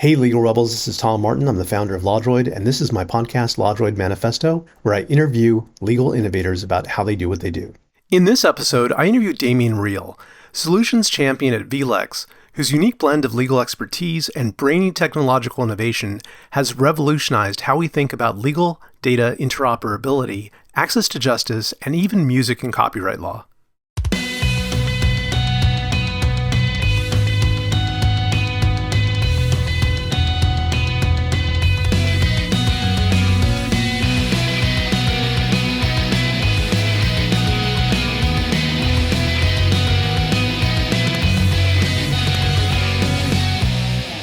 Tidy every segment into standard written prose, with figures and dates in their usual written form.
Hey, Legal Rebels, this is Tom Martin. I'm the founder of LawDroid, and this is my podcast, LawDroid Manifesto, where I interview legal innovators about how they do what they do. In this episode, I interview Damien Riehl, solutions champion at vLex, whose unique blend of legal expertise and brainy technological innovation has revolutionized how we think about legal data interoperability, access to justice, and even music and copyright law.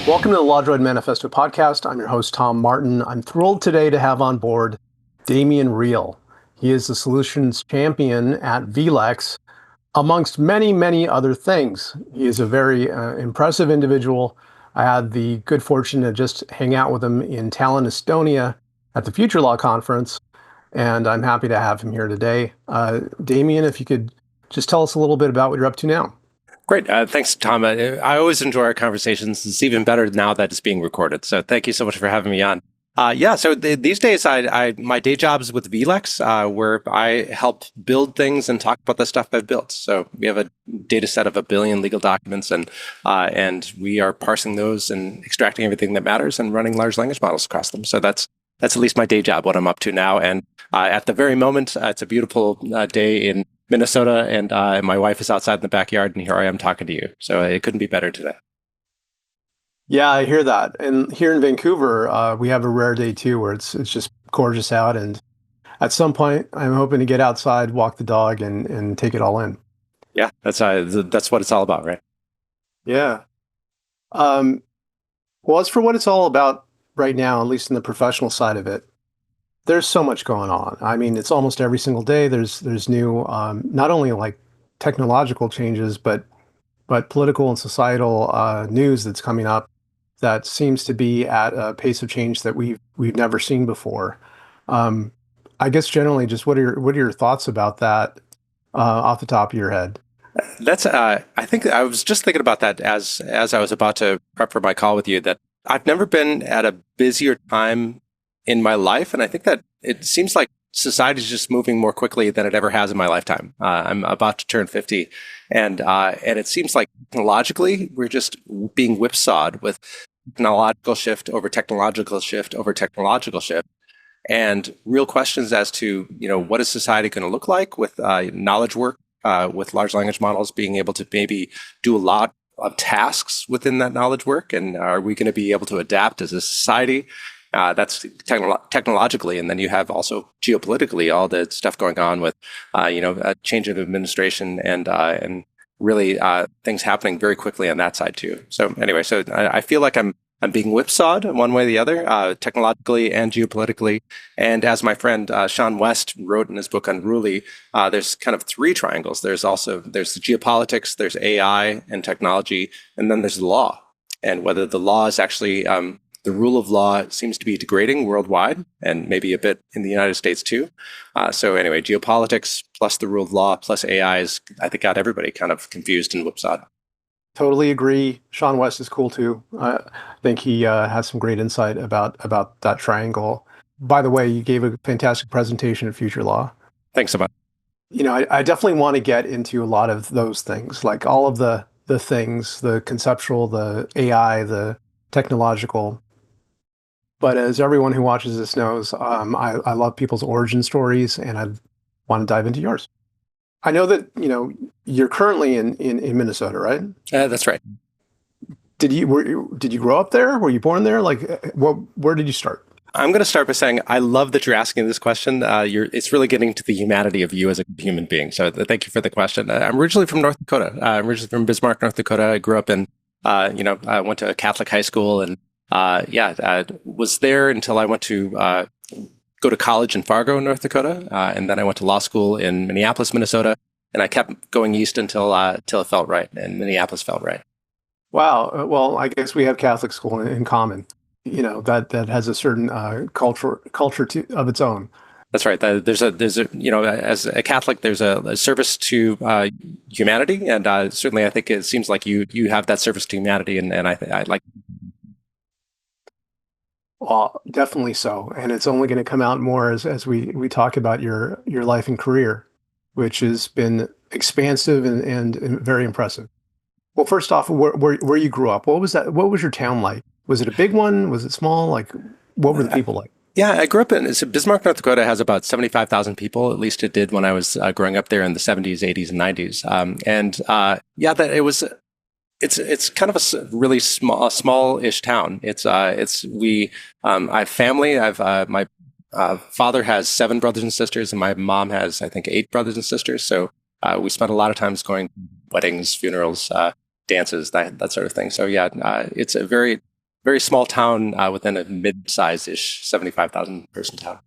Welcome to the LawDroid Manifesto podcast. I'm your host, Tom Martin. I'm thrilled today to have on board Damien Riehl. He is the solutions champion at vLex, amongst many, many other things. He is a very impressive individual. I had the good fortune to just hang out with him in Tallinn, Estonia at the Future Law Conference, and I'm happy to have him here today. Damien, if you could just tell us a little bit about what you're up to now. Great. Thanks, Tom. I always enjoy our conversations. It's even better now that it's being recorded. So thank you so much for having me on. These days, my day job is with vLex, where I help build things and talk about the stuff I've built. So we have a data set of 1 billion legal documents, and we are parsing those and extracting everything that matters and running large language models across them. So that's at least my day job, what I'm up to now. And at the very moment, it's a beautiful day in Minnesota, and my wife is outside in the backyard, and here I am talking to you. So it couldn't be better today. Yeah, I hear that. And here in Vancouver, we have a rare day too, where it's just gorgeous out. And at some point, I'm hoping to get outside, walk the dog, and take it all in. Yeah, that's what it's all about, right? Yeah. Well, as for what it's all about right now, at least in the professional side of it, there's so much going on. I mean, it's almost every single day. There's new, not only like technological changes, but political and societal news that's coming up that seems to be at a pace of change that we've never seen before. I guess generally, just what are your thoughts about that off the top of your head? That's I think I was just thinking about that as I was about to prep for my call with you, that I've never been at a busier time in my life, and I think that it seems like society is just moving more quickly than it ever has in my lifetime. I'm about to turn 50, and it seems like technologically we're just being whipsawed with technological shift over technological shift over technological shift, and real questions as to what is society going to look like with knowledge work, with large language models being able to maybe do a lot of tasks within that knowledge work, and are we going to be able to adapt as a society? That's technologically, and then you have also geopolitically all the stuff going on with, a change of administration and really things happening very quickly on that side too. So anyway, I feel like I'm being whipsawed one way or the other, technologically and geopolitically. And as my friend Sean West wrote in his book Unruly, there's kind of 3 triangles. There's the geopolitics, there's AI and technology, and then there's the law. And whether the law is actually the rule of law seems to be degrading worldwide, and maybe a bit in the United States too. So anyway, geopolitics plus the rule of law plus AI is, I think, got everybody kind of confused and whipsawed. Totally agree. Sean West is cool too. I think he has some great insight about that triangle. By the way, you gave a fantastic presentation at Future Law. Thanks so much. I definitely want to get into a lot of those things, like all of the things, the conceptual, the AI, the technological. But as everyone who watches this knows, I love people's origin stories, and I want to dive into yours. I know that you're currently in Minnesota, right? That's right. Did you grow up there? Were you born there? Like, where did you start? I'm going to start by saying I love that you're asking this question. It's really getting to the humanity of you as a human being. So thank you for the question. I'm originally from North Dakota. I'm originally from Bismarck, North Dakota. I grew up in, I went to a Catholic high school, and was there until I went to go to college in Fargo, North Dakota, and then I went to law school in Minneapolis, Minnesota, and I kept going east until it felt right, and Minneapolis felt right. Wow. Well, I guess we have Catholic school in common. That has a certain culture of its own. That's right. There's a as a Catholic, there's a service to humanity, and certainly I think it seems like you have that service to humanity, and I like. Definitely so, and it's only going to come out more as we talk about your life and career, which has been expansive and very impressive. Well, first off, where you grew up, what was that? What was your town like? Was it a big one? Was it small? Like, what were the people like? Yeah, I grew up in so Bismarck, North Dakota has about 75,000 people. At least it did when I was growing up there in the 70s, 80s, and 90s. Yeah, that it was. It's kind of a really small-ish town. It's we. I have family. I've my father has seven brothers and sisters, and my mom has I think eight brothers and sisters. So we spent a lot of times going to weddings, funerals, dances, that sort of thing. So yeah, it's a very small town within a mid-size-ish 75,000 person town.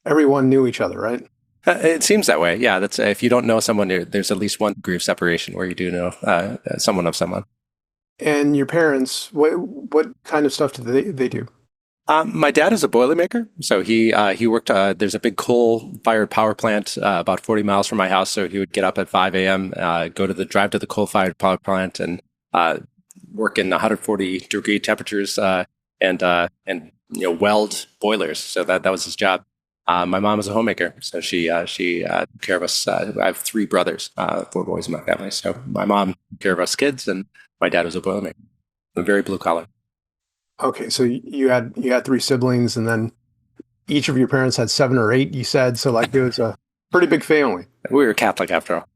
Everyone knew each other, right? It seems that way. Yeah, that's if you don't know someone, there's at least one degree of separation where you do know someone of someone. And your parents, what kind of stuff did they do? My dad is a boilermaker, so he worked. There's a big coal-fired power plant about 40 miles from my house. So he would get up at 5 a.m., go to the drive to the coal-fired power plant, and uh, work in 140-degree temperatures and weld boilers. So that was his job. My mom is a homemaker, so she took care of us. I have three brothers, four boys in my family. So my mom took care of us kids, and my dad was a boilermaker. Very blue collar. Okay, so you had three siblings, and then each of your parents had seven or eight. You said so, like it was a pretty big family. We were Catholic after all.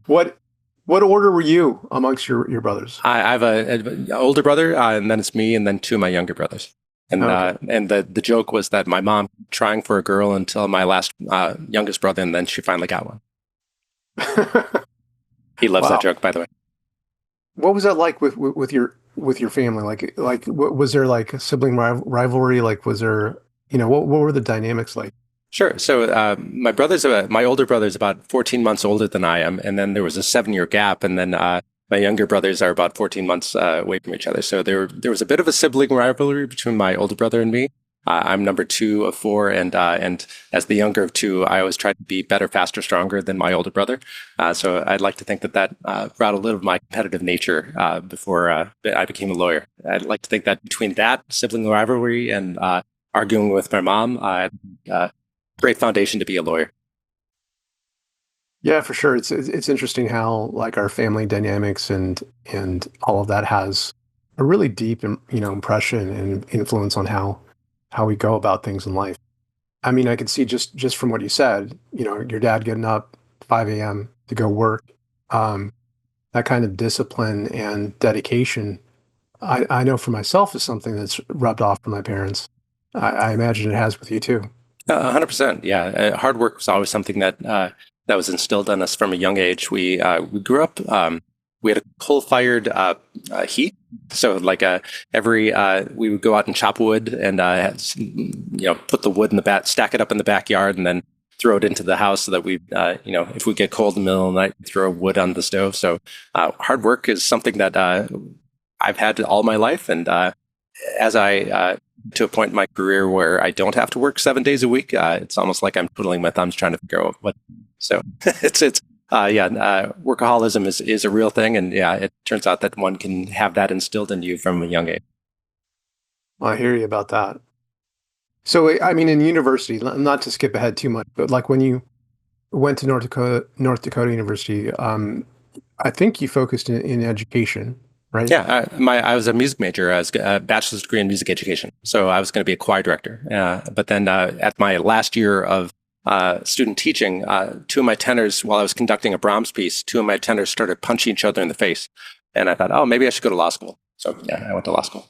what what order were you amongst your brothers? I have an older brother, and then it's me, and then two of my younger brothers. Okay. And the joke was that my mom trying for a girl until my last youngest brother, and then she finally got one. He loves that Wow. joke, by the way. What was that like with your family? Was there like a sibling rivalry? Like, was there, what were the dynamics like? Sure. So my older brother is about 14 months older than I am, and then there was a 7 year gap, and then my younger brothers are about 14 months away from each other. So there was a bit of a sibling rivalry between my older brother and me. I'm number two of four, and as the younger of two, I always tried to be better, faster, stronger than my older brother. So I'd like to think that brought a little of my competitive nature before I became a lawyer. I'd like to think that between that sibling rivalry and arguing with my mom, I had a great foundation to be a lawyer. Yeah, for sure. It's interesting how like our family dynamics and all of that has a really deep, impression and influence on how we go about things in life. I mean, I could see just from what you said, your dad getting up 5 a.m. to go work, um, that kind of discipline and dedication. I know for myself is something that's rubbed off from my parents. I imagine it has with you too. 100%. Yeah. Hard work was always something that was instilled in us from a young age. We grew up, we had a coal-fired heat. So like we would go out and chop wood and put the wood in the back, stack it up in the backyard, and then throw it into the house so that if we get cold in the middle of the night, throw wood on the stove. So hard work is something that I've had all my life, and as I to a point in my career where I don't have to work 7 days a week, it's almost like I'm twiddling my thumbs trying to figure out what. So workaholism is a real thing, and yeah, it turns out that one can have that instilled in you from a young age. I hear you about that. So, I mean, in university, not to skip ahead too much, but like when you went to North Dakota University, I think you focused in education, right? Yeah, I was a music major. I was a bachelor's degree in music education, so I was going to be a choir director. But then at my last year of student teaching, two of my tenors, while I was conducting a Brahms piece, two of my tenors started punching each other in the face, and I thought, oh, maybe I should go to law school. So yeah, I went to law school.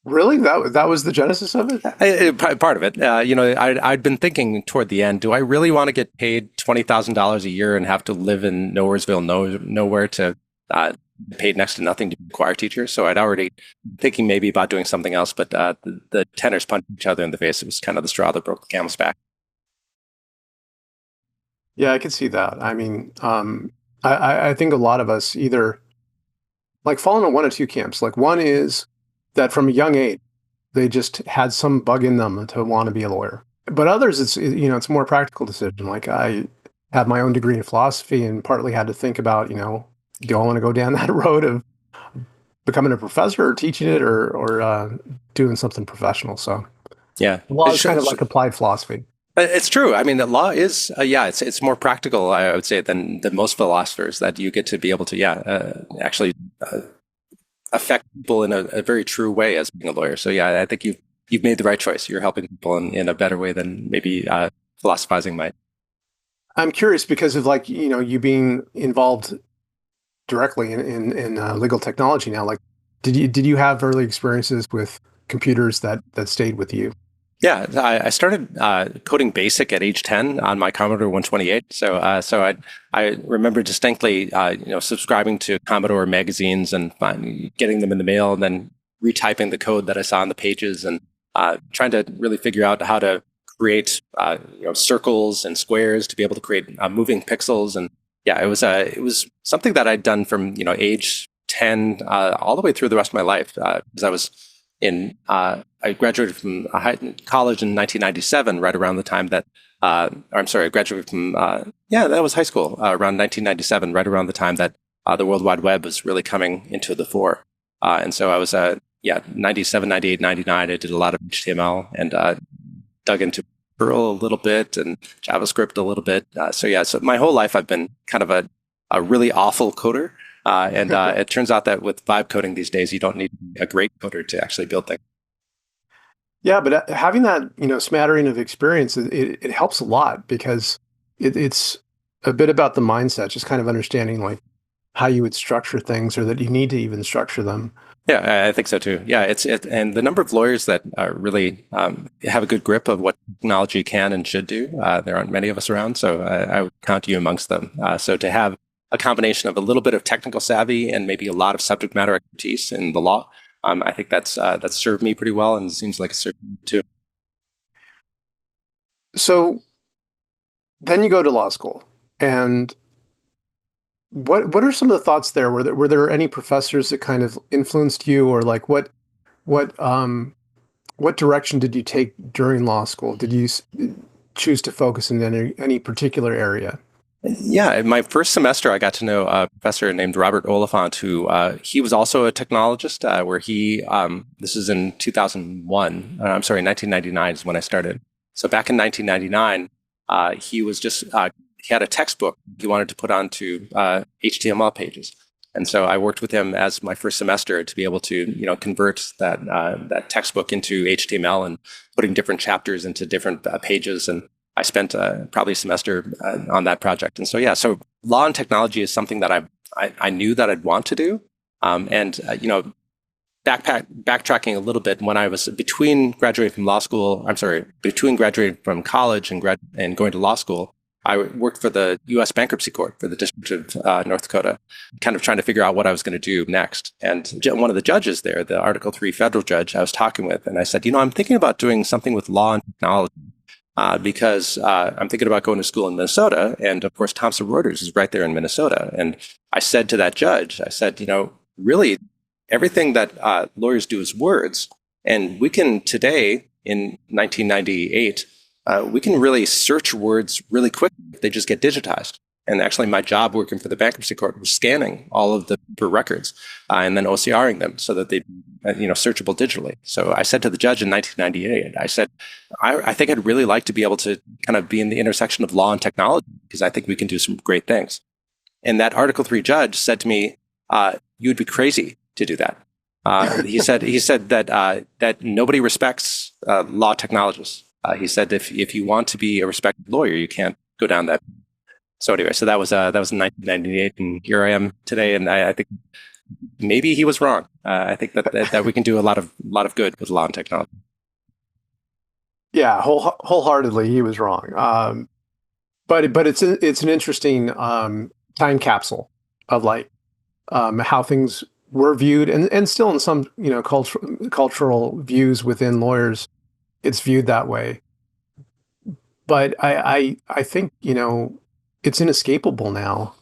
Really? That was the genesis of it? Part of it, I'd been thinking toward the end, do I really want to get paid $20,000 a year and have to live in Nowheresville, nowhere to paid next to nothing to be a choir teacher? So I'd already thinking maybe about doing something else, but the tenors punched each other in the face. It was kind of the straw that broke the camel's back. Yeah, I could see that. I mean, I think a lot of us either like fall into one of two camps. Like one is that from a young age, they just had some bug in them to want to be a lawyer. But others, it's a more practical decision. Like I have my own degree in philosophy and partly had to think about, do I want to go down that road of becoming a professor or teaching it or doing something professional. So Yeah. law is kind of like applied philosophy. It's true. I mean, the law is, yeah, it's more practical, I would say, than most philosophers. That you get to be able to, yeah, actually affect people in a very true way as being a lawyer. So yeah, I think you've made the right choice. You're helping people in a better way than maybe philosophizing might. I'm curious because of like, you being involved directly in legal technology now. Like, did you have early experiences with computers that stayed with you? Yeah, I started coding BASIC at age 10 on my Commodore 128. So I remember distinctly, subscribing to Commodore magazines and getting them in the mail, and then retyping the code that I saw on the pages, and trying to really figure out how to create, circles and squares to be able to create moving pixels. And yeah, it was something that I'd done from age 10 all the way through the rest of my life, because I graduated from college in 1997, right around the time that, or I'm sorry, I graduated from, yeah, that was high school, around 1997, right around the time that the World Wide Web was really coming into the fore. And so I was, yeah, 97, 98, 99, I did a lot of HTML and dug into Perl a little bit and JavaScript a little bit. So yeah, so my whole life I've been kind of a really awful coder. And it turns out that with vibe coding these days, you don't need a great coder to actually build things. Yeah, but having that, smattering of experience, it helps a lot because it's a bit about the mindset, just kind of understanding like how you would structure things or that you need to even structure them. Yeah, I think so too. Yeah, and the number of lawyers that really have a good grip of what technology can and should do. There aren't many of us around, so I would count you amongst them. So to have a combination of a little bit of technical savvy and maybe a lot of subject matter expertise in the law, I think that's served me pretty well, and it seems like it served you too. So then you go to law school, and what are some of the thoughts there? Were there any professors that kind of influenced you, or like what direction did you take during law school? Did you choose to focus in any particular area? Yeah, in my first semester, I got to know a professor named Robert Oliphant, who he was also a technologist. Where this is in 2001. I'm sorry, 1999 is when I started. So back in 1999, he was just he had a textbook he wanted to put onto HTML pages, and so I worked with him as my first semester to be able to convert that textbook into HTML and putting different chapters into different pages. And I spent probably a semester on that project. And so, yeah, so law and technology is something that I knew that I'd want to do. And, backtracking a little bit, when I was between graduating from law school, I'm sorry, between graduating from college and going to law school, I worked for the U.S. Bankruptcy Court for the District of North Dakota, kind of trying to figure out what I was going to do next. And one of the judges there, the Article 3 federal judge I was talking with, and I said, I'm thinking about doing something with law and technology. Because I'm thinking about going to school in Minnesota. And of course, Thomson Reuters is right there in Minnesota. And I said to that judge, I said, really, everything that lawyers do is words. And we can today, in 1998, we can really search words really quickly if they just get digitized. And actually, my job working for the bankruptcy court was scanning all of the paper records and then OCRing them so that they, searchable digitally. So I said to the judge in 1998, I said, I think I'd really like to be able to kind of be in the intersection of law and technology because I think we can do some great things. And that Article 3 judge said to me, "You'd be crazy to do that." He said that nobody respects law technologists. He said if you want to be a respected lawyer, you can't go down that. So anyway, so that was in 1998, and here I am today, and I think maybe he was wrong. I think that we can do a lot of good with law and technology. Yeah, wholeheartedly, he was wrong. But it's an interesting time capsule of like how things were viewed, and still in some cultural views within lawyers, it's viewed that way. But I think it's inescapable now.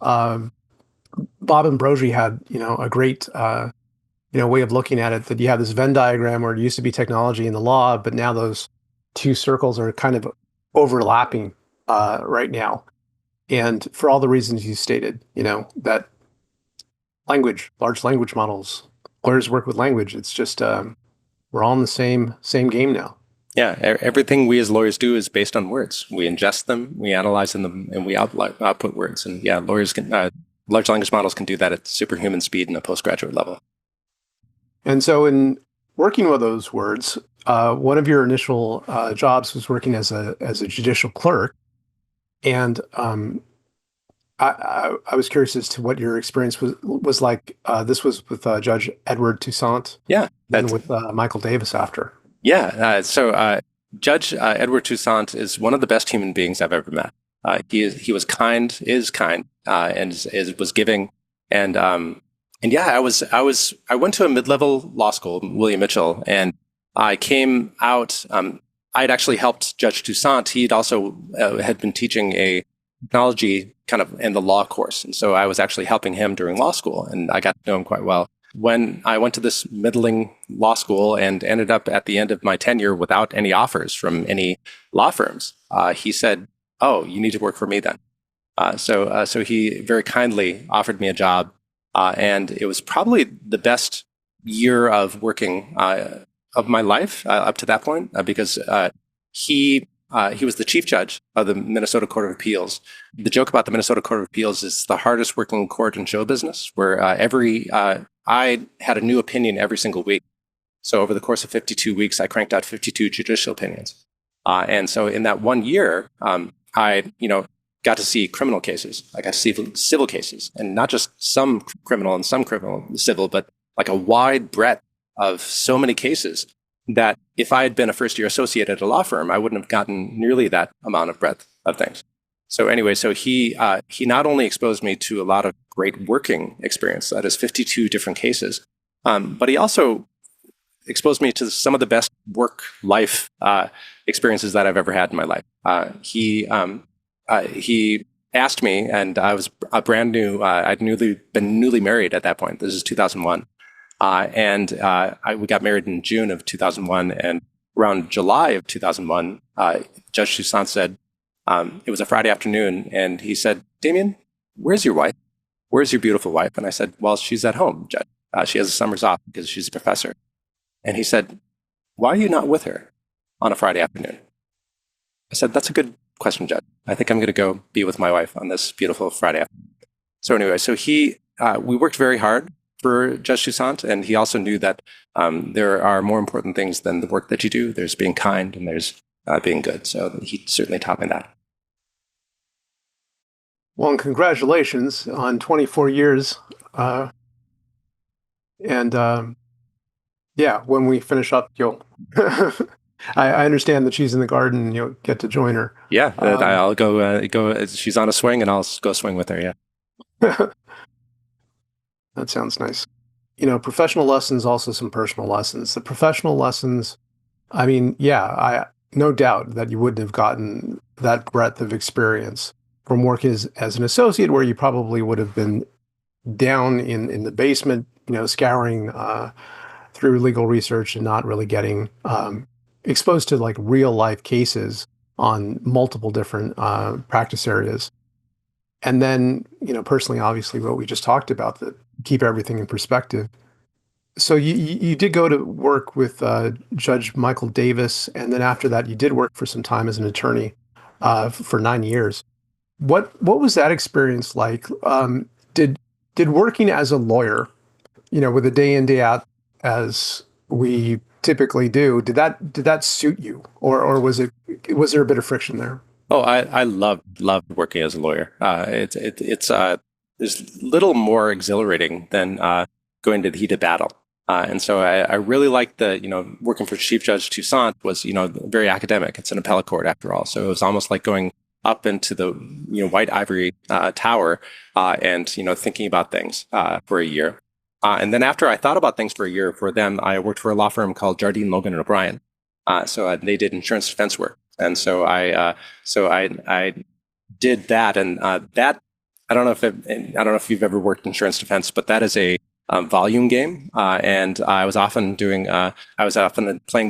Bob Ambrogi had a great way of looking at it, that you have this Venn diagram where it used to be technology and the law, but now those two circles are kind of overlapping right now. And for all the reasons you stated, that large language models, lawyers work with language. It's just we're all in the same game now. Yeah, everything we as lawyers do is based on words. We ingest them, we analyze them, and we output words. And yeah, lawyers can, large language models can do that at superhuman speed in a postgraduate level. And so, in working with those words, one of your initial jobs was working as a judicial clerk, and I was curious as to what your experience was like. This was with Judge Edward Toussaint, Yeah, and with Michael Davis after. Yeah, so Judge Edward Toussaint is one of the best human beings I've ever met. He was kind, is kind, and was giving, and yeah, I went to a mid-level law school, William Mitchell, and I came out. I'd actually helped Judge Toussaint. He'd also had been teaching a technology kind of in the law course, and so I was actually helping him during law school, and I got to know him quite well. When I went to this middling law school and ended up at the end of my tenure without any offers from any law firms, he said, "Oh, you need to work for me then." So he very kindly offered me a job, and it was probably the best year of working of my life up to that point, because he was the chief judge of the Minnesota Court of Appeals. The joke about the Minnesota Court of Appeals is the hardest working court in show business, where I had a new opinion every single week. So over the course of 52 weeks, I cranked out 52 judicial opinions. And so in that 1 year, I got to see criminal cases. I got to see civil cases, and not just some criminal and some civil, but like a wide breadth of so many cases that if I had been a first-year associate at a law firm, I wouldn't have gotten nearly that amount of breadth of things. So anyway, so he not only exposed me to a lot of great working experience, that is 52 different cases, but he also exposed me to some of the best work-life experiences that I've ever had in my life. He asked me, and I was a brand new, I'd been newly married at that point. This is 2001. We got married in June of 2001, and around July of 2001, Judge Toussaint said, it was a Friday afternoon, and he said, "Damien, where's your wife? Where's your beautiful wife?" And I said, "Well, she's at home, Judge. She has the summers off because she's a professor." And he said, "Why are you not with her on a Friday afternoon?" I said, "That's a good question, Judge. I think I'm going to go be with my wife on this beautiful Friday afternoon." So anyway, so we worked very hard for Judge Toussaint, and he also knew that there are more important things than the work that you do. There's being kind, and there's being good. So he certainly taught me that. Well, and congratulations on 24 years. Yeah, when we finish up, you'll. I understand that she's in the garden, and you'll get to join her. Yeah, I'll go. She's on a swing, and I'll go swing with her. Yeah. That sounds nice. Professional lessons, also some personal lessons. The professional lessons, I mean, yeah, no doubt that you wouldn't have gotten that breadth of experience from work as an associate, where you probably would have been down in the basement, scouring through legal research and not really getting exposed to like real life cases on multiple different practice areas. And then, personally, obviously, what we just talked about, that keep everything in perspective. So you did go to work with Judge Michael Davis, and then after that, you did work for some time as an attorney for 9 years. What was that experience like? Did working as a lawyer, with a day in, day out, as we typically do, did that suit you, or was there a bit of friction there? Oh, I loved working as a lawyer. It's there's little more exhilarating than going to the heat of battle. And so I really liked working for Chief Judge Toussaint was, very academic. It's an appellate court after all. So it was almost like going up into the, white ivory tower and, thinking about things for a year. And then after I thought about things for a year, for them, I worked for a law firm called Jardine, Logan and O'Brien. So they did insurance defense work. And so I did that, and that I don't know if you've ever worked insurance defense, but that is a volume game, and I was often playing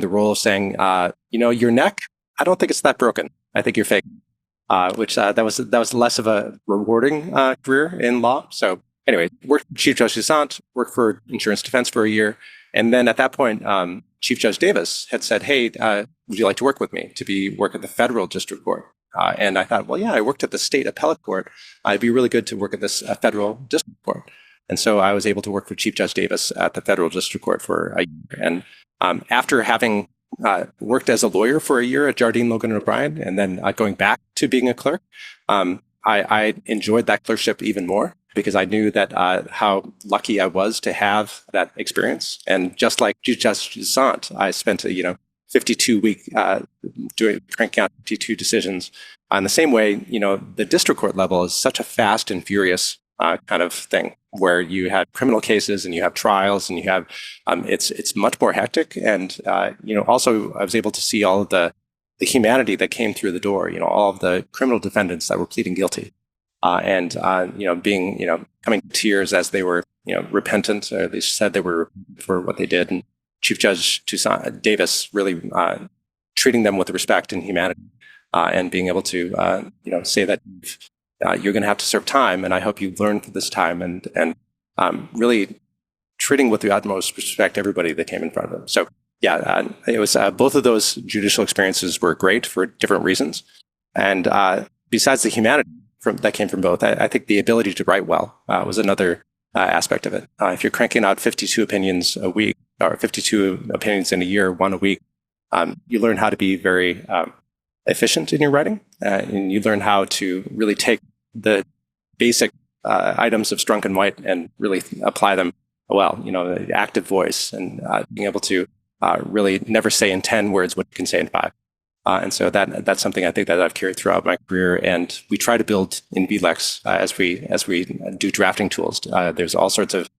the role of saying, your neck, I don't think it's that broken. I think you're fake. Which that was less of a rewarding career in law. So anyway, worked for Chief Judge Toussaint, worked for insurance defense for a year. And then at that point, Chief Judge Davis had said, hey, would you like to work with me to work at the federal district court? And I thought, well, yeah, I worked at the state appellate court. It'd be really good to work at this federal district court. And so I was able to work for Chief Judge Davis at the federal district court for a year. And after having worked as a lawyer for a year at Jardine, Logan & O'Brien, and then going back to being a clerk, I enjoyed that clerkship even more because I knew that how lucky I was to have that experience. And just like Chief Judge Toussaint, I spent a 52-week cranking out 52 decisions. In the same way, the district court level is such a fast and furious kind of thing where you have criminal cases and you have trials and you have it's much more hectic. And also I was able to see all of the humanity that came through the door. All of the criminal defendants that were pleading guilty, and being coming to tears as they were repentant, or they said they were for what they did. And Chief Judge Davis really treating them with respect and humanity, and being able to say that you're going to have to serve time, and I hope you learn from this time, and really treating with the utmost respect everybody that came in front of them. So yeah, it was both of those judicial experiences were great for different reasons, and besides the humanity that came from both, I think the ability to write well was another aspect of it. If you're cranking out 52 opinions a week, or 52 opinions in a year, one a week, you learn how to be very efficient in your writing, and you learn how to really take the basic items of Strunk and White and really apply them well. The active voice and being able to really never say in 10 words what you can say in 5. And so that's something I think that I've carried throughout my career. And we try to build in vLex as we do drafting tools. There's all sorts of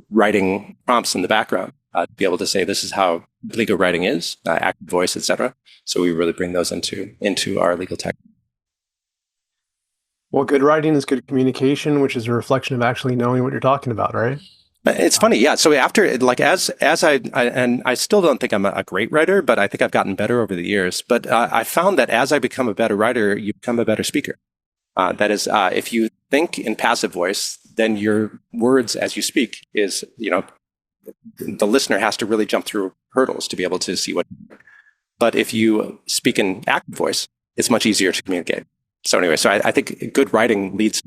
writing prompts in the background to be able to say this is how legal writing is, active voice, etc. So we really bring those into our legal tech. Well, good writing is good communication, which is a reflection of actually knowing what you're talking about, right? It's funny, yeah. So after, as I still don't think I'm a great writer, but I think I've gotten better over the years. But I found that as I become a better writer, you become a better speaker. That is, if you think in passive voice, then your words as you speak is, the listener has to really jump through hurdles to be able to see what. But if you speak in active voice, it's much easier to communicate. So anyway, so I think good writing leads.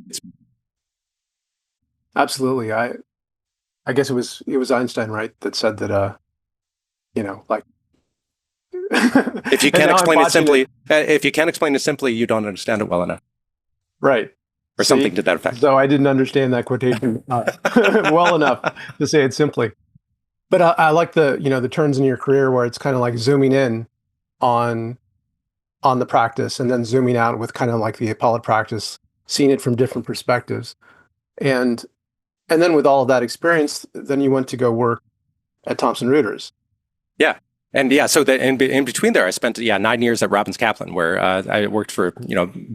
Absolutely. I guess it was Einstein, right, that said that if you can't explain it simply, you don't understand it well enough. Right. Or something to that effect. So I didn't understand that quotation well enough to say it simply. But I like the turns in your career where it's kind of like zooming in on the practice and then zooming out with kind of like the appellate practice, seeing it from different perspectives. And then with all of that experience, then you went to go work at Thomson Reuters. Yeah. And yeah, so in between there, I spent 9 years at Robbins Kaplan, where I worked for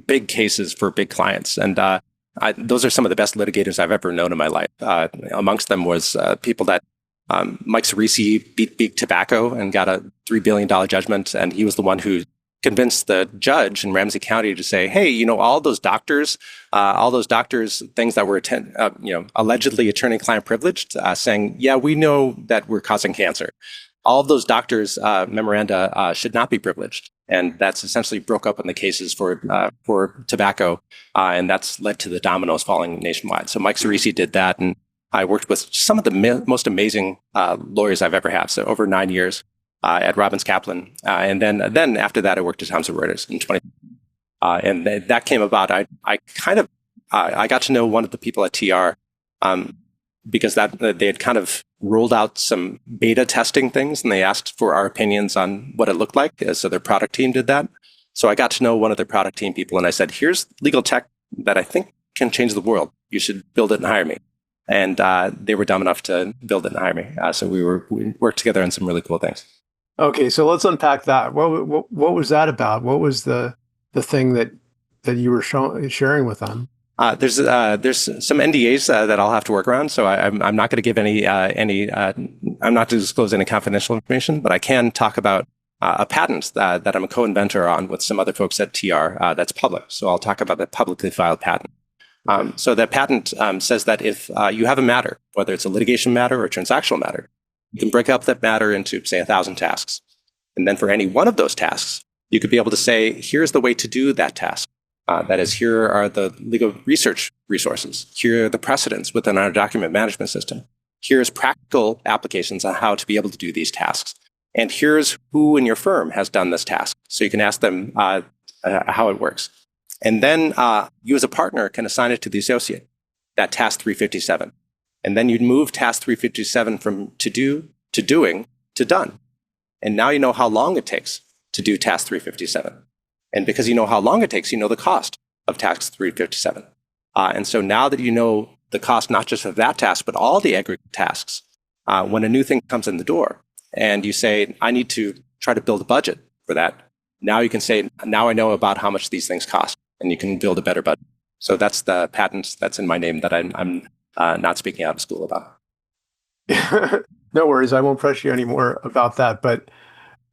big cases for big clients, and those are some of the best litigators I've ever known in my life. Amongst them was people that Mike Cerisi beat Big Tobacco and got a $3 billion judgment, and he was the one who convinced the judge in Ramsey County to say, hey, all those doctors, things that were allegedly attorney-client privileged, saying, yeah, we know that we're causing cancer. All of those doctors' memoranda should not be privileged. And that's essentially broke up in the cases for tobacco. And that's led to the dominoes falling nationwide. So Mike Cerisi did that. And I worked with some of the most amazing lawyers I've ever had. So over 9 years at Robbins Kaplan. And then after that, I worked at Thomson Reuters in 20. And that came about. I got to know one of the people at TR because they had kind of rolled out some beta testing things, and they asked for our opinions on what it looked like. So their product team did that. So I got to know one of their product team people, and I said, here's legal tech that I think can change the world. You should build it and hire me. And they were dumb enough to build it and hire me. So we worked together on some really cool things. Okay, so let's unpack that. What was that about? What was the thing that you were sharing with them? There's some NDAs that I'll have to work around, so I'm not going to give any I'm not to disclose any confidential information, but I can talk about a patent that I'm a co-inventor on with some other folks at TR that's public. So I'll talk about the publicly filed patent. So that patent says that if you have a matter, whether it's a litigation matter or a transactional matter, you can break up that matter into, say, 1,000 tasks. And then for any one of those tasks, you could be able to say, here's the way to do that task. That is, here are the legal research resources. Here are the precedents within our document management system. Here's practical applications on how to be able to do these tasks. And here's who in your firm has done this task. So you can ask them how it works. And then you as a partner can assign it to the associate, that task 357. And then you'd move task 357 from to do, to doing, to done. And now you know how long it takes to do task 357. And because you know how long it takes, you know the cost of task 357. And so now that you know the cost not just of that task, but all the aggregate tasks, when a new thing comes in the door and you say, I need to try to build a budget for that, now you can say, now I know about how much these things cost, and you can build a better budget. So that's the patent that's in my name that I'm not speaking out of school about. No worries. I won't press you anymore about that. But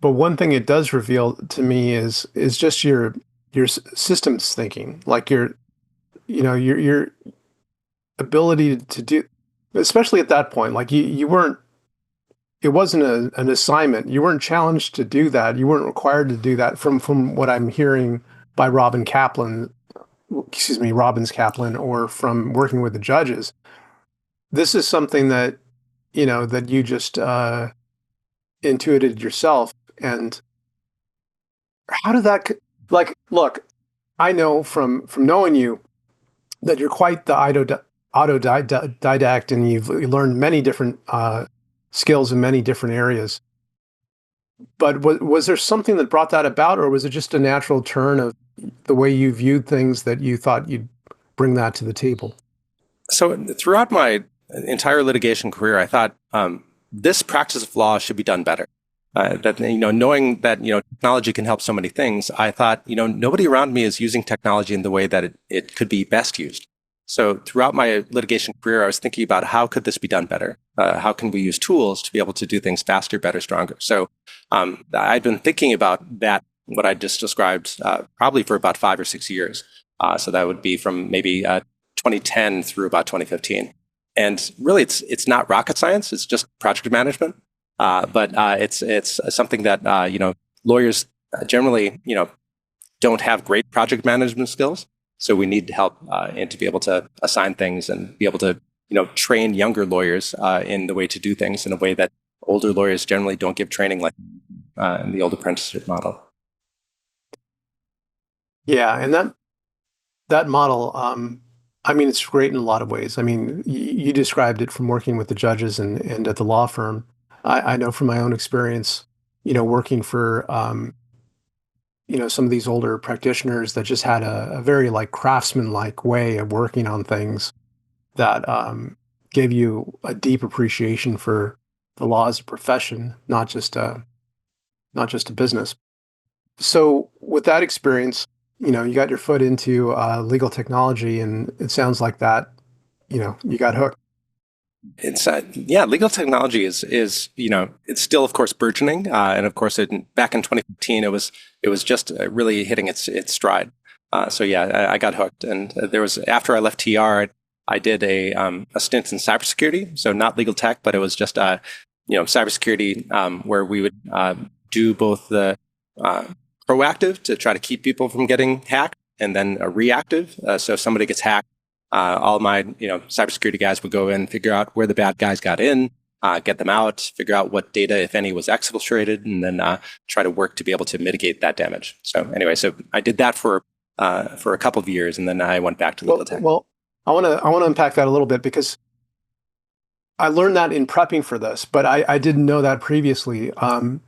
one thing it does reveal to me is just your systems thinking, like your ability to do, especially at that point. Like you weren't. It wasn't an assignment. You weren't challenged to do that. You weren't required to do that. From what I'm hearing by Robbins Kaplan, or from working with the judges, this is something that that you just intuited yourself. And how did that, like, look, I know from knowing you that you're quite the autodidact, and you learned many different skills in many different areas. But was there something that brought that about, or was it just a natural turn of the way you viewed things that you thought you'd bring that to the table? So throughout my entire litigation career, I thought this practice of law should be done better. That knowing that technology can help so many things, I thought nobody around me is using technology in the way that it could be best used. So throughout my litigation career, I was thinking about how could this be done better? How can we use tools to be able to do things faster, better, stronger? So I'd been thinking about that, what I just described, probably for about 5 or 6 years. So that would be from maybe 2010 through about 2015. And really, it's not rocket science. It's just project management. But it's something that lawyers generally don't have great project management skills. So we need help and to be able to assign things and be able to train younger lawyers in the way to do things in a way that older lawyers generally don't give training, like in the old apprenticeship model. Yeah, and that model, I mean, it's great in a lot of ways. I mean, you described it from working with the judges and at the law firm. I know from my own experience, working for some of these older practitioners that just had a very like craftsman-like way of working on things that gave you a deep appreciation for the law as a profession, not just a business. So with that experience, you got your foot into legal technology, and it sounds like that, you got hooked. It's legal technology is it's still of course burgeoning, and of course back in 2015 it was just really hitting its stride. So yeah, I got hooked, and there was, after I left TR, I did a stint in cybersecurity, so not legal tech, but it was just cybersecurity, where we would do both the proactive to try to keep people from getting hacked, and then a reactive. So if somebody gets hacked, all my cybersecurity guys would go in, figure out where the bad guys got in, get them out, figure out what data, if any, was exfiltrated, and then try to work to be able to mitigate that damage. So anyway, so I did that for a couple of years, and then I went back to legal tech. Well, I want to unpack that a little bit, because I learned that in prepping for this, but I didn't know that previously. And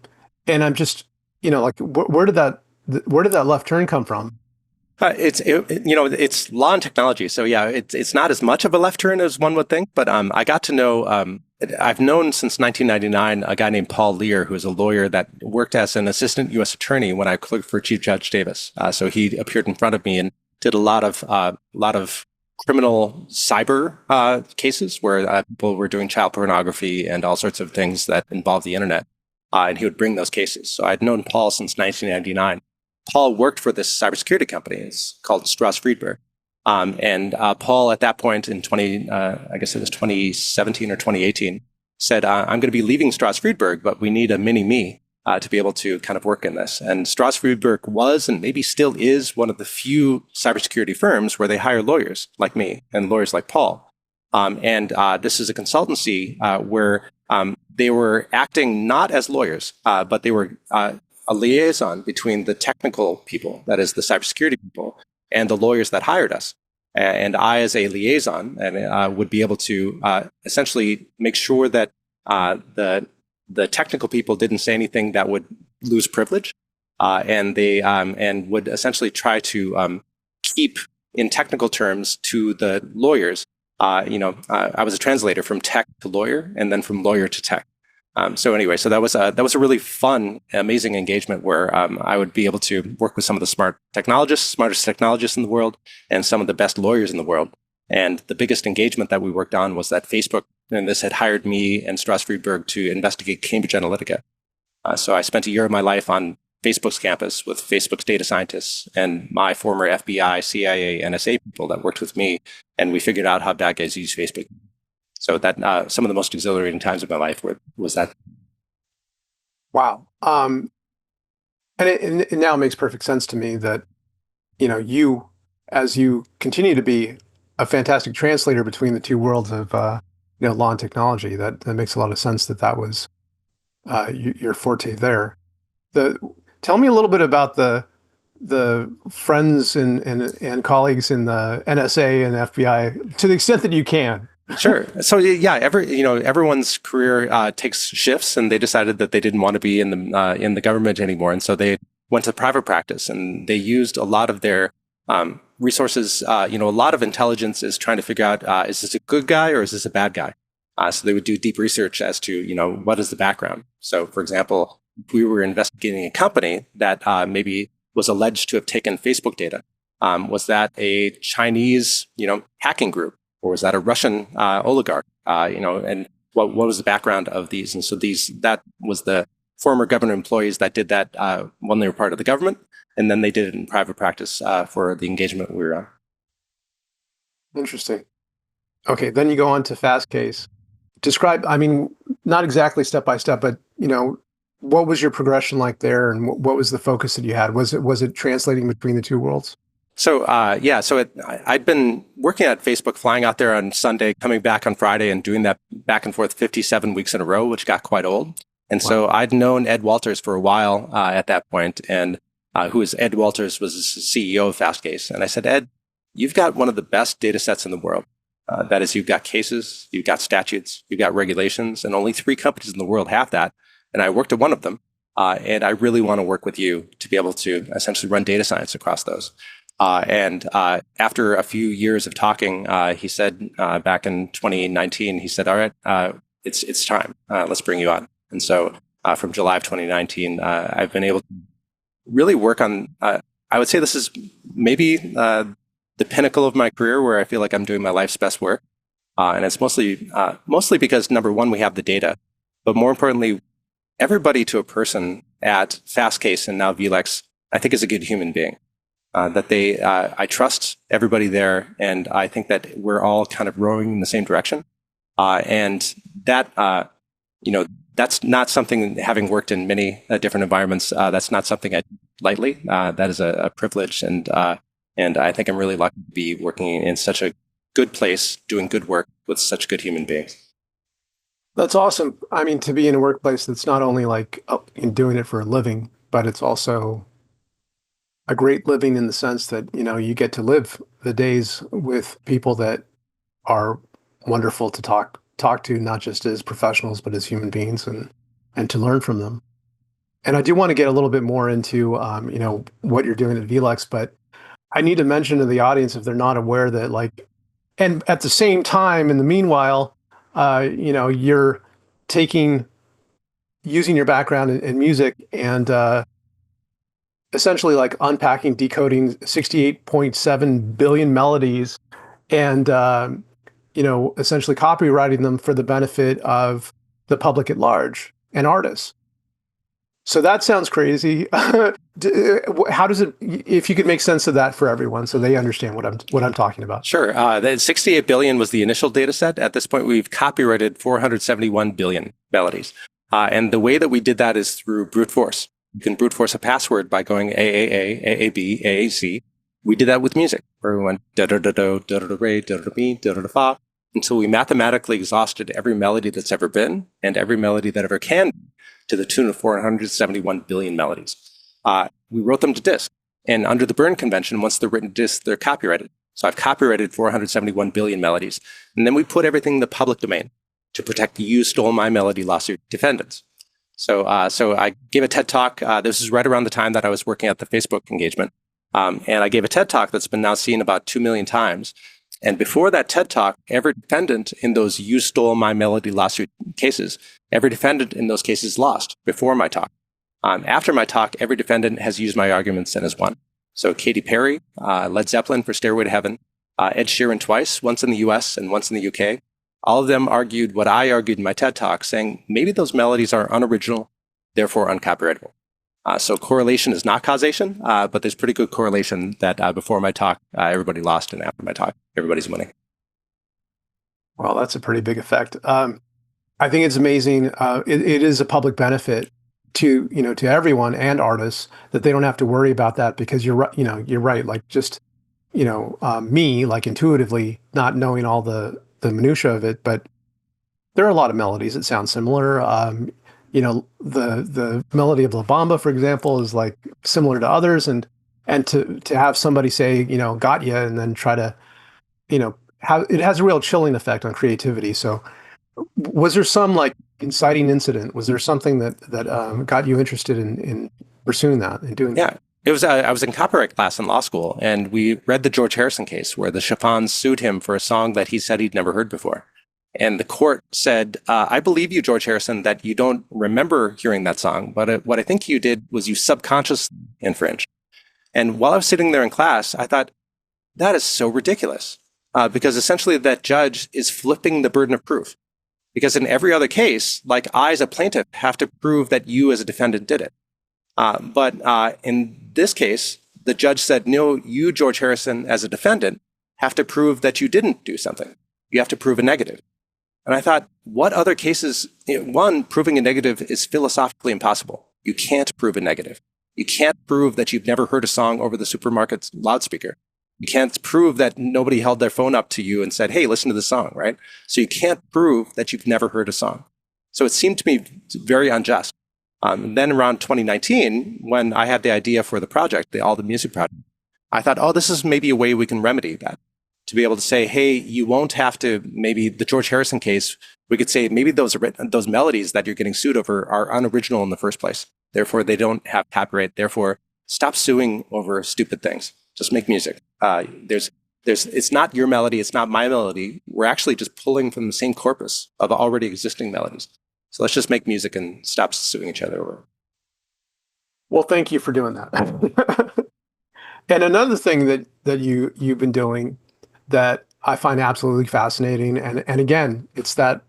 I'm just like, where did that left turn come from? It's law and technology. So yeah, it's not as much of a left turn as one would think, but I got to know, I've known since 1999 a guy named Paul Lear, who is a lawyer that worked as an assistant U.S. attorney when I clerked for Chief Judge Davis. So he appeared in front of me and did a lot of criminal cyber cases where people were doing child pornography and all sorts of things that involve the internet. And he would bring those cases. So I'd known Paul since 1999. Paul worked for this cybersecurity company. It's called Strauss Friedberg. And Paul, at that point in I guess it was 2017 or 2018, said, "I'm going to be leaving Strauss Friedberg, but we need a mini me to be able to kind of work in this." And Strauss Friedberg was, and maybe still is, one of the few cybersecurity firms where they hire lawyers like me and lawyers like Paul. And this is a consultancy where they were acting not as lawyers, but they were a liaison between the technical people, that is the cybersecurity people, and the lawyers that hired us. And I, as a liaison, and would be able to essentially make sure that the technical people didn't say anything that would lose privilege, and they and would essentially try to keep in technical terms to the lawyers. I was a translator from tech to lawyer, and then from lawyer to tech. So anyway, so that was a really fun, amazing engagement where I would be able to work with some of the smartest technologists in the world, and some of the best lawyers in the world. And the biggest engagement that we worked on was that Facebook, and this had hired me and Strauss Friedberg to investigate Cambridge Analytica. So I spent a year of my life on Facebook's campus with Facebook's data scientists and my former FBI, CIA, NSA people that worked with me, and we figured out how bad guys use Facebook. So that some of the most exhilarating times of my life was that. Wow. And it now makes perfect sense to me that, you, as you continue to be a fantastic translator between the two worlds of, law and technology, that makes a lot of sense that was your forte there. Tell me a little bit about the friends and colleagues in the NSA and FBI, to the extent that you can. Sure. So yeah, everyone's career takes shifts, and they decided that they didn't want to be in the government anymore, and so they went to private practice, and they used a lot of their resources. A lot of intelligence is trying to figure out, is this a good guy or is this a bad guy? So they would do deep research as to what is the background. So, for example, we were investigating a company that maybe was alleged to have taken Facebook data. Was that a Chinese hacking group? Or was that a Russian oligarch? And what was the background of these? And so that was the former government employees that did that when they were part of the government, and then they did it in private practice for the engagement we were on. Interesting. Okay, then you go on to Fastcase. Describe, not exactly step by step, but what was your progression like there, and what was the focus that you had? Was it translating between the two worlds? So I'd been working at Facebook, flying out there on Sunday, coming back on Friday, and doing that back and forth 57 weeks in a row, which got quite old. And wow. So I'd known Ed Walters for a while at that point, and Ed Walters was the CEO of Fastcase. And I said, Ed, you've got one of the best data sets in the world. That is, you've got cases, you've got statutes, you've got regulations, and only 3 companies in the world have that. And I worked at one of them, and I really want to work with you to be able to essentially run data science across those. And after a few years of talking, he said back in 2019, he said, all right, it's time. Let's bring you on. And so from July of 2019, I've been able to really work on, I would say this is maybe the pinnacle of my career where I feel like I'm doing my life's best work. And it's mostly because, number one, we have the data, but more importantly, everybody to a person at Fastcase and now vLex, I think, is a good human being. I trust everybody there, and I think that we're all kind of rowing in the same direction. And that, that's not something, having worked in many different environments, that's not something I do lightly. That is a privilege, and I think I'm really lucky to be working in such a good place, doing good work with such good human beings. That's awesome. To be in a workplace that's not only like doing it for a living, but it's also a great living in the sense that, you get to live the days with people that are wonderful to talk to, not just as professionals, but as human beings, and to learn from them. And I do want to get a little bit more into, what you're doing at vLex, but I need to mention to the audience, if they're not aware, that and at the same time, in the meanwhile, you're using your background in music and essentially unpacking, decoding 68.7 billion melodies and, essentially copywriting them for the benefit of the public at large and artists. So that sounds crazy. How does it? If you could make sense of that for everyone, so they understand what I'm talking about. Sure. The 68 billion was the initial data set. At this point, we've copyrighted 471 billion melodies. And the way that we did that is through brute force. You can brute force a password by going AAA, AAB, AAC. We did that with music, where we went da da da do, da da da re, da da da mi, da da da fa, until we mathematically exhausted every melody that's ever been and every melody that ever can be to the tune of 471 billion melodies. We wrote them to disk. And under the Berne Convention, once they're written to disk, they're copyrighted. So I've copyrighted 471 billion melodies. And then we put everything in the public domain to protect the "You Stole My Melody" lawsuit defendants. So I gave a TED Talk. This is right around the time that I was working at the Facebook engagement. And I gave a TED Talk that's been now seen about 2 million times. And before that TED Talk, every defendant in those "You Stole My Melody" lawsuit cases, every defendant in those cases lost before my talk. After my talk, every defendant has used my arguments and has won. So Katy Perry, Led Zeppelin for "Stairway to Heaven," Ed Sheeran twice, once in the US and once in the UK. All of them argued what I argued in my TED Talk, saying maybe those melodies are unoriginal, therefore uncopyrightable. So correlation is not causation, but there's pretty good correlation that before my talk, everybody lost, and after my talk, everybody's winning. Well, that's a pretty big effect. I think it's amazing. It is a public benefit to everyone and artists that they don't have to worry about that, because you're right. Like, just me, like, intuitively not knowing all the minutia of it, but there are a lot of melodies that sound similar. The melody of La Bamba, for example, is like similar to others, and to have somebody say, got you, and then try to, have it has a real chilling effect on creativity. So was there some, like, inciting incident? Was there something that got you interested in pursuing that and doing Yeah. that? It was. I was in copyright class in law school, and we read the George Harrison case where the Chiffons sued him for a song that he said he'd never heard before. And the court said, I believe you, George Harrison, that you don't remember hearing that song, but what I think you did was you subconsciously infringed. And while I was sitting there in class, I thought, that is so ridiculous, because essentially that judge is flipping the burden of proof. Because in every other case, like, I as a plaintiff have to prove that you as a defendant did it. But in this case, the judge said, no, you, George Harrison, as a defendant, have to prove that you didn't do something. You have to prove a negative. And I thought, what other cases? One, proving a negative is philosophically impossible. You can't prove a negative. You can't prove that you've never heard a song over the supermarket's loudspeaker. You can't prove that nobody held their phone up to you and said, hey, listen to this song, right? So you can't prove that you've never heard a song. So it seemed to me very unjust. And then around 2019, when I had the idea for the project, All the Music project, I thought, oh, this is maybe a way we can remedy that. To be able to say, hey, you won't have to, maybe the George Harrison case, we could say maybe those melodies that you're getting sued over are unoriginal in the first place. Therefore, they don't have copyright. Therefore, stop suing over stupid things. Just make music. It's not your melody. It's not my melody. We're actually just pulling from the same corpus of already existing melodies. So let's just make music and stop suing each other over. Well, thank you for doing that. And another thing that you've been doing that I find absolutely fascinating, and again, it's that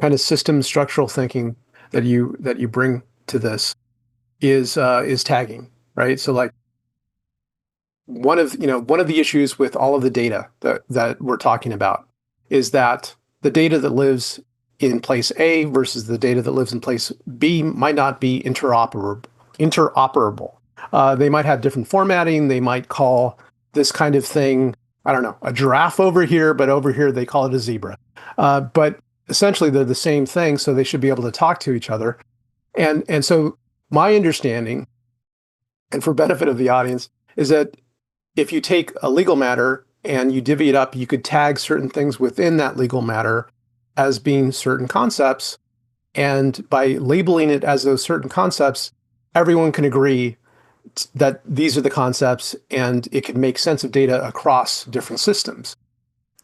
kind of system structural thinking that you bring to this, is tagging, right? So, like, one of the issues with all of the data that we're talking about is that the data that lives in place A versus the data that lives in place B might not be interoperable. They might have different formatting. They might call this kind of thing, I don't know, a giraffe over here, but over here they call it a zebra. But essentially they're the same thing, so they should be able to talk to each other. And so my understanding, and for benefit of the audience, is that if you take a legal matter and you divvy it up, you could tag certain things within that legal matter as being certain concepts. And by labeling it as those certain concepts, everyone can agree that these are the concepts, and it can make sense of data across different systems.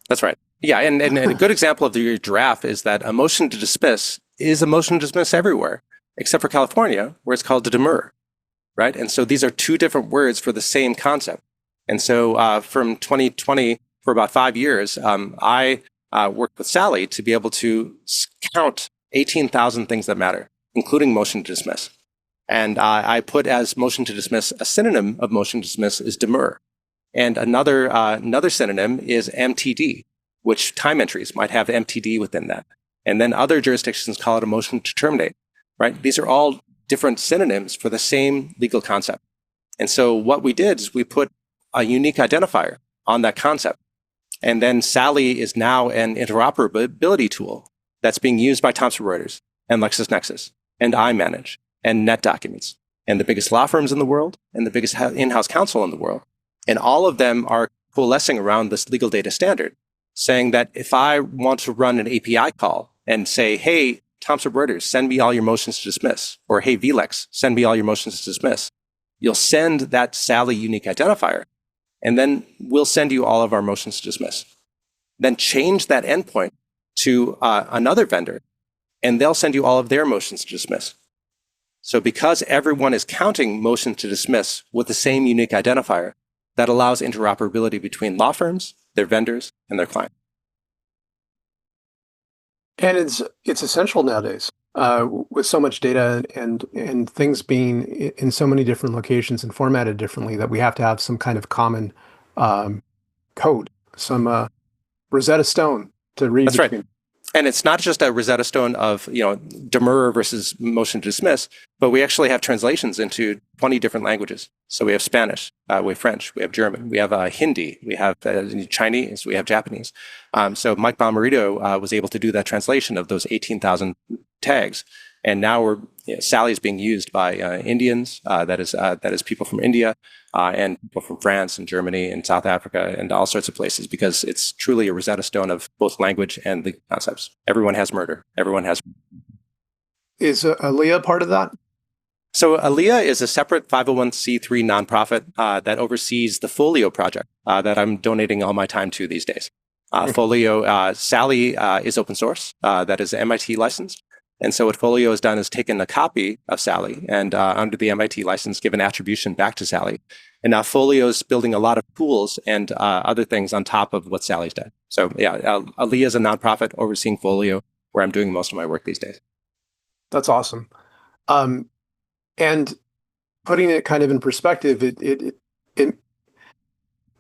That's right. Yeah, and a good example of your giraffe is that a motion to dismiss is a motion to dismiss everywhere, except for California, where it's called a demur, right? And so these are two different words for the same concept. And so from 2020, for about 5 years, I worked with Sally to be able to count 18,000 things that matter, including motion to dismiss. And I put as motion to dismiss, a synonym of motion to dismiss is demur. And another synonym is MTD, which time entries might have MTD within that. And then other jurisdictions call it a motion to terminate, right? These are all different synonyms for the same legal concept. And so what we did is we put a unique identifier on that concept. And then Sally is now an interoperability tool that's being used by Thomson Reuters and LexisNexis and iManage and NetDocuments and the biggest law firms in the world and the biggest in-house counsel in the world. And all of them are coalescing around this legal data standard, saying that if I want to run an API call and say, hey, Thomson Reuters, send me all your motions to dismiss, or hey, vLex, send me all your motions to dismiss, you'll send that Sally unique identifier, and then we'll send you all of our motions to dismiss. Then change that endpoint to another vendor, and they'll send you all of their motions to dismiss. So because everyone is counting motion to dismiss with the same unique identifier, that allows interoperability between law firms, their vendors, and their clients. And it's essential nowadays with so much data and things being in so many different locations and formatted differently that we have to have some kind of common code, some Rosetta Stone to read That's between. right. And it's not just a Rosetta Stone of, demur versus motion to dismiss, but we actually have translations into 20 different languages. So we have Spanish, we have French, we have German, we have Hindi, we have Chinese, we have Japanese. So Mike Bomarito was able to do that translation of those 18,000 tags. And now Sally is being used by Indians, that is people from India, and people from France and Germany and South Africa and all sorts of places, because it's truly a Rosetta Stone of both language and the concepts. Everyone has murder. Everyone has. Is Aaliyah part of that? So Aaliyah is a separate 501c3 nonprofit that oversees the Folio project that I'm donating all my time to these days. Folio, Sally is open source. That is MIT licensed. And so what Folio has done is taken a copy of Sally and under the MIT license, given attribution back to Sally. And now Folio is building a lot of tools and other things on top of what Sally's done. So yeah, Aliyah is a nonprofit overseeing Folio, where I'm doing most of my work these days. That's awesome. And putting it kind of in perspective, it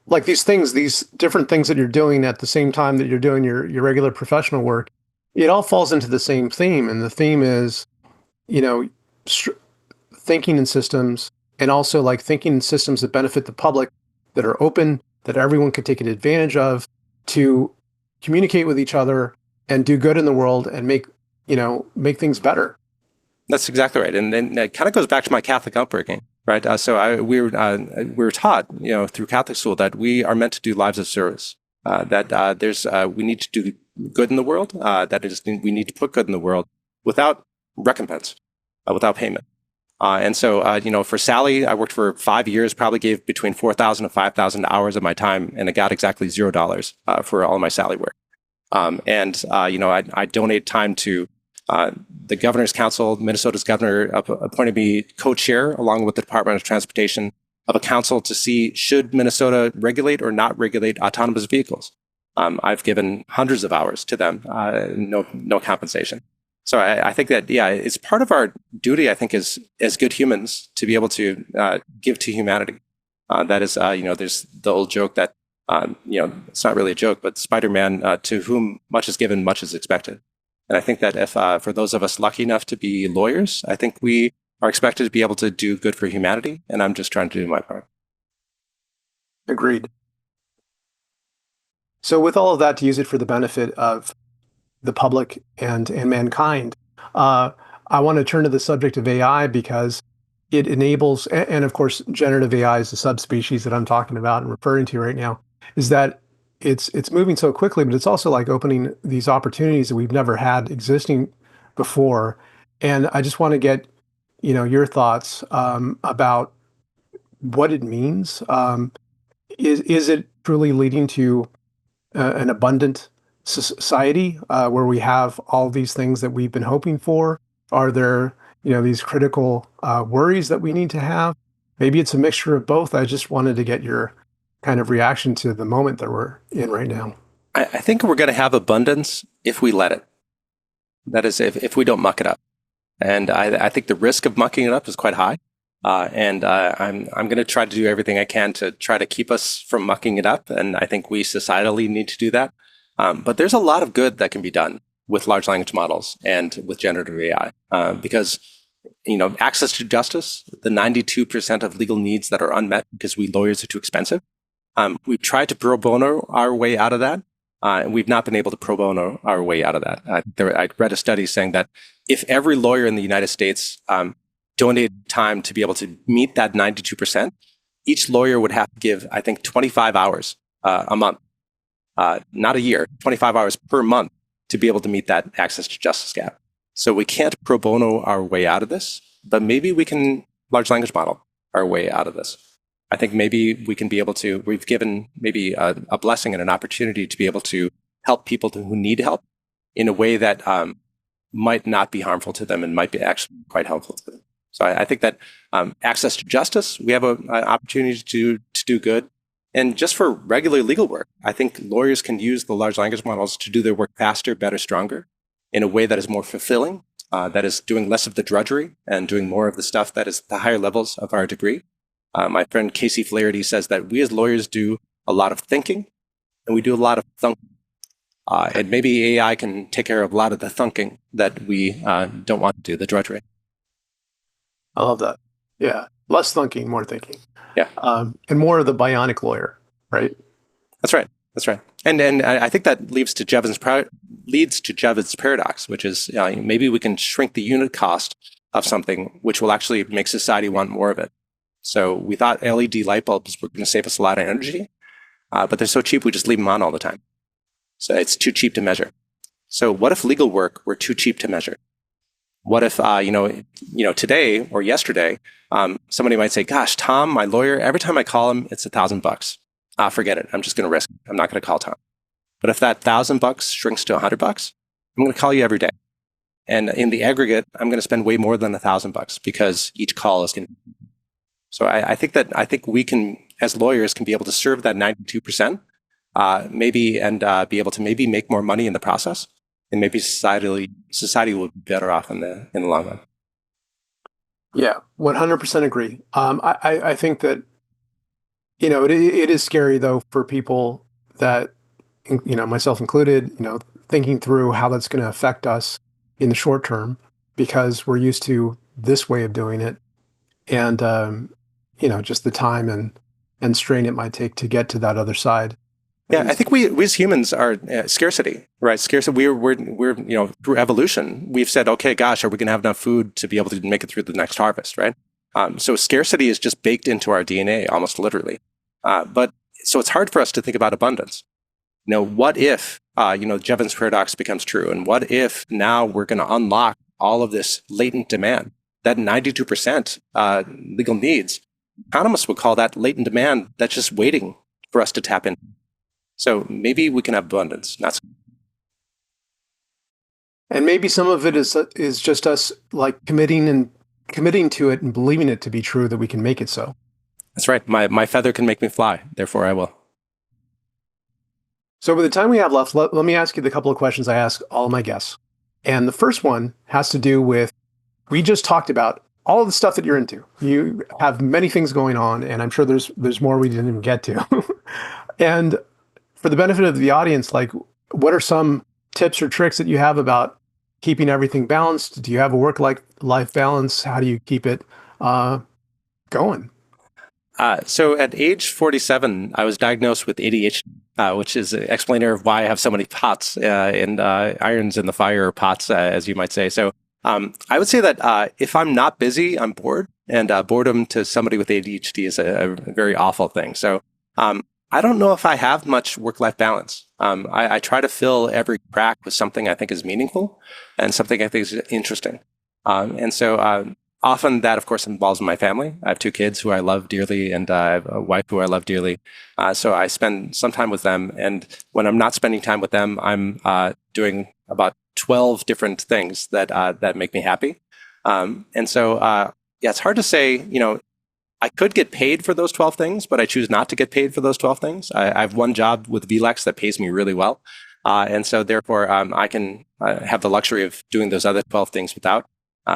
like these different things that you're doing at the same time that you're doing your regular professional work, it all falls into the same theme. And the theme is, thinking in systems, and also like thinking in systems that benefit the public, that are open, that everyone can take advantage of to communicate with each other and do good in the world and make things better. That's exactly right. And it kind of goes back to my Catholic upbringing, right? We were taught, through Catholic school, that we are meant to do lives of service, we need to do good in the world, we need to put good in the world without recompense, without payment. And so, for Sally, I worked for 5 years, probably gave between 4,000 and 5,000 hours of my time, and I got exactly $0 for all of my Sally work. I donate time to the Governor's Council. Minnesota's governor appointed me co-chair, along with the Department of Transportation, of a council to see should Minnesota regulate or not regulate autonomous vehicles. I've given hundreds of hours to them, no compensation. So I think that, it's part of our duty, I think, as good humans, to be able to give to humanity. That is, there's the old joke that, it's not really a joke, but Spider-Man, to whom much is given, much is expected. And I think that if, for those of us lucky enough to be lawyers, I think we are expected to be able to do good for humanity, and I'm just trying to do my part. Agreed. So with all of that, to use it for the benefit of the public and mankind, I want to turn to the subject of AI, because it enables, and of course, generative AI is the subspecies that I'm talking about and referring to right now, is that it's moving so quickly, but it's also like opening these opportunities that we've never had existing before. And I just want to get, your thoughts about what it means. Is it truly leading to an abundant society where we have all these things that we've been hoping for? Are there, these critical worries that we need to have? Maybe it's a mixture of both. I just wanted to get your kind of reaction to the moment that we're in right now. I think we're going to have abundance if we let it. That is, if we don't muck it up. And I think the risk of mucking it up is quite high. I'm going to try to do everything I can to try to keep us from mucking it up. And I think we societally need to do that. But there's a lot of good that can be done with large language models and with generative AI, because access to justice, the 92% of legal needs that are unmet because we lawyers are too expensive. We've tried to pro bono our way out of that, and we've not been able to pro bono our way out of that. I read a study saying that if every lawyer in the United States donated time to be able to meet that 92%, each lawyer would have to give, I think, 25 hours a month, not a year, 25 hours per month to be able to meet that access to justice gap. So we can't pro bono our way out of this, but maybe we can large language model our way out of this. I think maybe we can be able to, we've given maybe a blessing and an opportunity to be able to help people who need help in a way that might not be harmful to them and might be actually quite helpful to them. So I think that access to justice, we have an opportunity to do good. And just for regular legal work, I think lawyers can use the large language models to do their work faster, better, stronger, in a way that is more fulfilling, that is doing less of the drudgery and doing more of the stuff that is the higher levels of our degree. My friend Casey Flaherty says that we as lawyers do a lot of thinking and we do a lot of thunking. And maybe AI can take care of a lot of the thunking that we don't want to do, the drudgery. I love that. Yeah. Less thunking, more thinking. Yeah. And more of the bionic lawyer, right? That's right. That's right. And I think that leads to Jevons paradox, which is maybe we can shrink the unit cost of something, which will actually make society want more of it. So we thought LED light bulbs were going to save us a lot of energy, but they're so cheap we just leave them on all the time. So it's too cheap to measure. So what if legal work were too cheap to measure? What if today or yesterday somebody might say, "Gosh, Tom, my lawyer, every time I call him, it's $1,000. Forget it. I'm just going to risk it. I'm not going to call Tom." But if that $1,000 shrinks to $100, I'm going to call you every day. And in the aggregate, I'm going to spend way more than $1,000 because each call is going to. So I think we can, as lawyers, can be able to serve that 92%, maybe, and be able to maybe make more money in the process, and maybe society will be better off in the long run. Yeah, 100% agree. I think that it is scary though for people that myself included, thinking through how that's going to affect us in the short term because we're used to this way of doing it, and just the time and strain it might take to get to that other side. Yeah, I think we as humans are scarcity, right? Scarcity. We're through evolution, we've said, okay, gosh, are we going to have enough food to be able to make it through the next harvest, right? So scarcity is just baked into our DNA, almost literally. But so it's hard for us to think about abundance. What if Jevons paradox becomes true, and what if now we're going to unlock all of this latent demand, that 92% legal needs? Economists would call that latent demand that's just waiting for us to tap in. So maybe we can have abundance. And maybe some of it is just us like committing to it and believing it to be true that we can make it so. That's right. My feather can make me fly. Therefore, I will. So with the time we have left, let me ask you the couple of questions I ask all of my guests. And the first one has to do with, we just talked about all of the stuff that you're into. You have many things going on, and I'm sure there's more we didn't even get to. And for the benefit of the audience, like, what are some tips or tricks that you have about keeping everything balanced? Do you have a work-life balance? How do you keep it going? So at age 47, I was diagnosed with ADHD, which is an explainer of why I have so many pots and irons in the fire, pots, as you might say. So I would say that if I'm not busy, I'm bored. And boredom to somebody with ADHD is a very awful thing. So I don't know if I have much work-life balance. I try to fill every crack with something I think is meaningful and something I think is interesting. And so often that, of course, involves my family. I have 2 kids who I love dearly, and I have a wife who I love dearly. So I spend some time with them. And when I'm not spending time with them, I'm doing about 12 different things that make me happy. And so, yeah, it's hard to say, I could get paid for those 12 things, but I choose not to get paid for those 12 things. I have one job with vLex that pays me really well. And so therefore, I can have the luxury of doing those other 12 things without.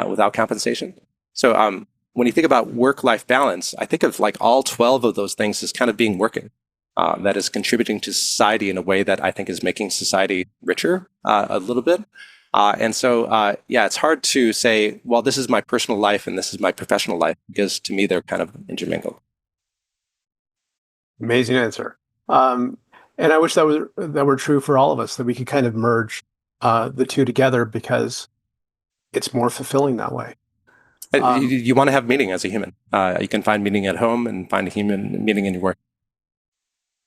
without compensation. So when you think about work-life balance, I think of like all 12 of those things as kind of being working. That is contributing to society in a way that I think is making society richer a little bit. Yeah, it's hard to say, well, this is my personal life and this is my professional life, because to me, they're kind of intermingled. Amazing answer. Um, and I wish that were true for all of us, that we could kind of merge the two together because it's more fulfilling that way. You want to have meaning as a human. You can find meaning at home and find a human meaning in your work.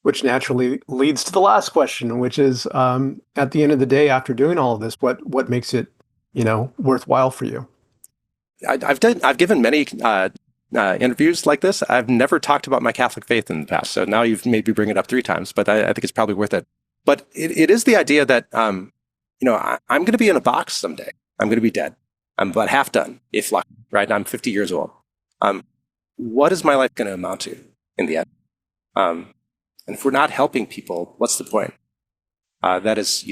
Which naturally leads to the last question, which is, at the end of the day, after doing all of this, what makes it, worthwhile for you? I've given many interviews like this. I've never talked about my Catholic faith in the past, so now you've made me bring it up 3 times. But I think it's probably worth it. But it is the idea that I'm going to be in a box someday. I'm going to be dead. I'm about half done, if lucky. Right? I'm 50 years old. What is my life going to amount to in the end? And if we're not helping people, what's the point? That is,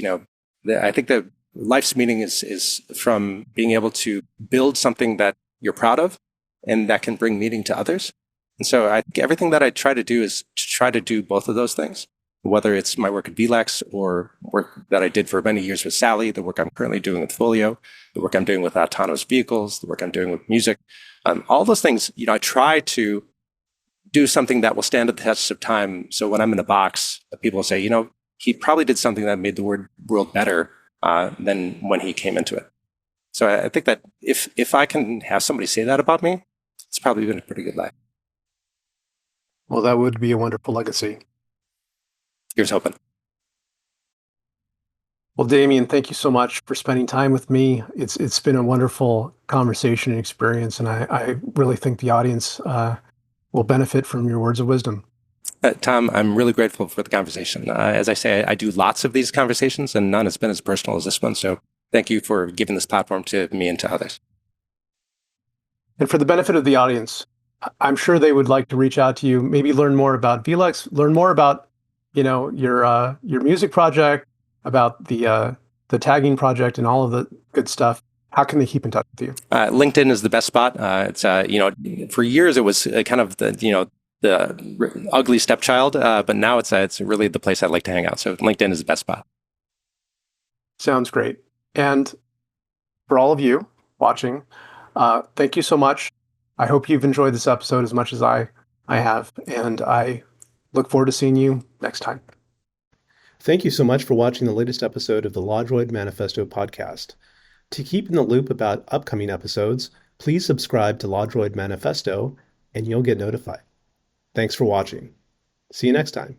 I think that life's meaning is from being able to build something that you're proud of and that can bring meaning to others. And so I think everything that I try to do is to try to do both of those things, whether it's my work at vLex or work that I did for many years with Sally, the work I'm currently doing with Folio, the work I'm doing with autonomous vehicles, the work I'm doing with music. All those things, I try to do something that will stand the test of time. So when I'm in a box, people will say, he probably did something that made the world better than when he came into it. So I think that if I can have somebody say that about me, it's probably been a pretty good life. Well, that would be a wonderful legacy. Here's hoping. Well, Damien, thank you so much for spending time with me. It's been a wonderful conversation and experience, and I really think the audience will benefit from your words of wisdom. Tom, I'm really grateful for the conversation. As I say, I do lots of these conversations, and none has been as personal as this one. So thank you for giving this platform to me and to others. And for the benefit of the audience, I'm sure they would like to reach out to you, maybe learn more about vLex, learn more about, your music project, about the tagging project, and all of the good stuff. How can they keep in touch with you? LinkedIn is the best spot. It's for years it was kind of the ugly stepchild, but now it's really the place I like to hang out. So LinkedIn is the best spot. Sounds great. And for all of you watching, thank you so much. I hope you've enjoyed this episode as much as I have, and I look forward to seeing you next time. Thank you so much for watching the latest episode of the LawDroid Manifesto podcast. To keep in the loop about upcoming episodes, please subscribe to LawDroid Manifesto, and you'll get notified. Thanks for watching. See you next time.